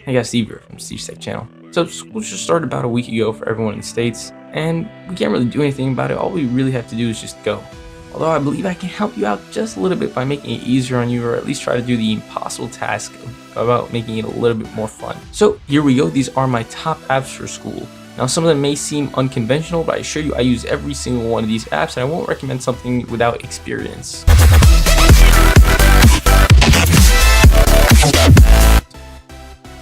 Hey guys, Steve here from Steve's Tech Channel. So school just started about a week ago for everyone in the States, and we can't really do anything about it. All we really have to do is just go. Although I believe I can help you out just a little bit by making it easier on you, or at least try to do the impossible task about making it a little bit more fun. So here we go. These are my top apps for school. Now some of them may seem unconventional, but I assure you I use every single one of these apps, and I won't recommend something without experience.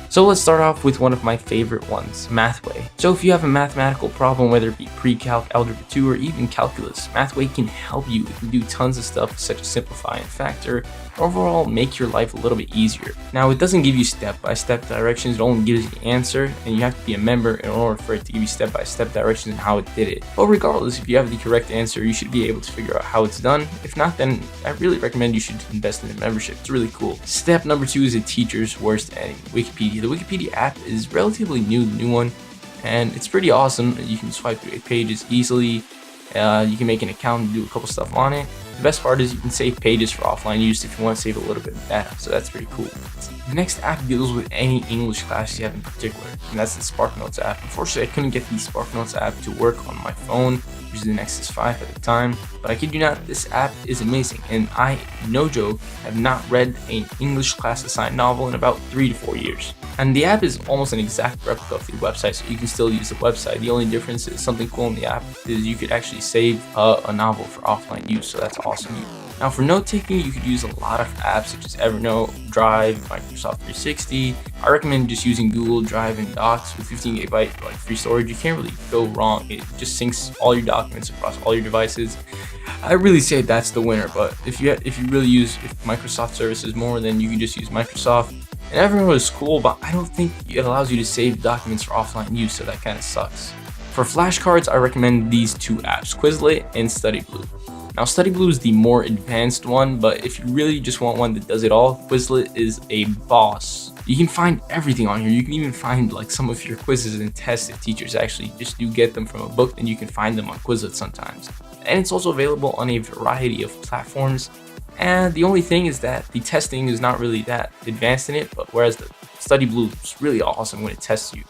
So let's start off with one of my favorite ones, MathWay. So if you have a mathematical problem, whether it be pre-calc, algebra 2, or even calculus, MathWay can help you. It can do tons of stuff such as simplify and factor, overall make your life a little bit easier. Now it doesn't give you step-by-step directions, it only gives you the answer, and you have to be a member in order for it to give you step-by-step directions on how it did it. But regardless, if you have the correct answer, you should be able to figure out how it's done. If not, then I really recommend you should invest in a membership. It's really cool. Step number 2 is a teacher's worst enemy, Wikipedia. The Wikipedia app is relatively new, the new one, and it's pretty awesome. You can swipe through pages easily. You can make an account and do a couple stuff on it. The best part is you can save pages for offline use if you want to save a little bit of data, so that's pretty cool. The next app deals with any English class you have in particular, and that's the SparkNotes app. Unfortunately, I couldn't get the SparkNotes app to work on my phone, using the Nexus 5 at the time, but I kid you not, this app is amazing, and I, no joke, have not read an English class assigned novel in about 3 to 4 years. And the app is almost an exact replica of the website, so you can still use the website. The only difference is something cool in the app is you could actually save a novel for offline use, so that's awesome. Now for note taking, you could use a lot of apps such as Evernote, Drive, Microsoft 360. I recommend just using Google Drive and Docs with 15 GB free storage. You can't really go wrong. It just syncs all your documents across all your devices. I really say that's the winner, but if you really use Microsoft services more, then you can just use Microsoft. And Evernote is cool, but I don't think it allows you to save documents for offline use, so that kind of sucks. For flashcards, I recommend these two apps, Quizlet and StudyBlue. Now StudyBlue is the more advanced one, but if you really just want one that does it all, Quizlet is a boss. You can find everything on here. You can even find some of your quizzes and tests if teachers actually just do get them from a book, then you can find them on Quizlet sometimes. And it's also available on a variety of platforms. And the only thing is that the testing is not really that advanced in it, but whereas the StudyBlue is really awesome when it tests you.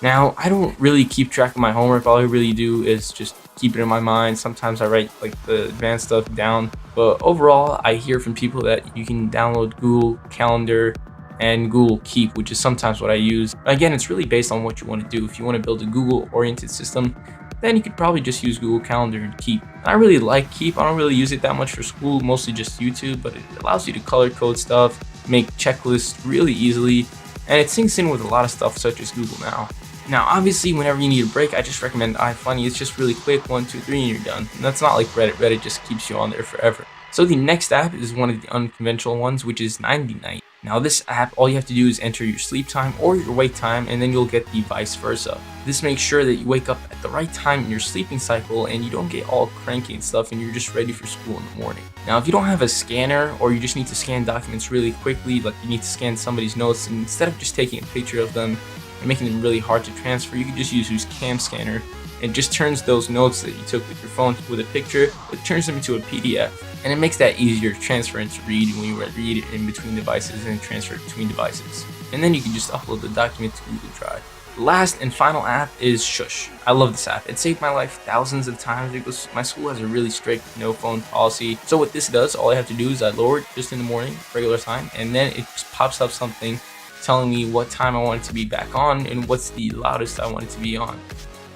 Now, I don't really keep track of my homework. All I really do is just keep it in my mind. Sometimes I write the advanced stuff down, but overall, I hear from people that you can download Google Calendar and Google Keep, which is sometimes what I use. Again, it's really based on what you want to do. If you want to build a Google-oriented system, then you could probably just use Google Calendar and Keep. I really like Keep. I don't really use it that much for school, mostly just YouTube, but it allows you to color code stuff, make checklists really easily, and it syncs in with a lot of stuff such as Google Now. Now, obviously, whenever you need a break, I just recommend iFunny. It's just really quick, 1, 2, 3, and you're done. And that's not like Reddit. Reddit just keeps you on there forever. So the next app is one of the unconventional ones, which is 90 Night. Now this app, all you have to do is enter your sleep time or your wake time, and then you'll get the vice versa. This makes sure that you wake up at the right time in your sleeping cycle and you don't get all cranky and stuff, and you're just ready for school in the morning. Now if you don't have a scanner, or you just need to scan documents really quickly, like you need to scan somebody's notes, and instead of just taking a picture of them and making them really hard to transfer, you can just use CamScanner. It just turns those notes that you took with your phone with a picture, it turns them into a PDF. And it makes that easier to transfer and to read when you read it in between devices and transfer it between devices. And then you can just upload the document to Google Drive. The last and final app is Shush. I love this app. It saved my life thousands of times because my school has a really strict no phone policy. So what this does, all I have to do is I lower it just in the morning, regular time, and then it just pops up something telling me what time I want it to be back on and what's the loudest I want it to be on.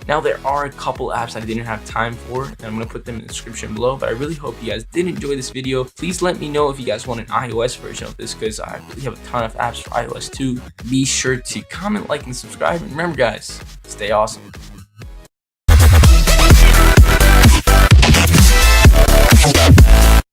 Now there are a couple apps I didn't have time for, and I'm going to put them in the description below, but I really hope you guys did enjoy this video. Please let me know if you guys want an iOS version of this, because I really have a ton of apps for iOS too. Be sure to comment, like, and subscribe, and remember guys, stay awesome.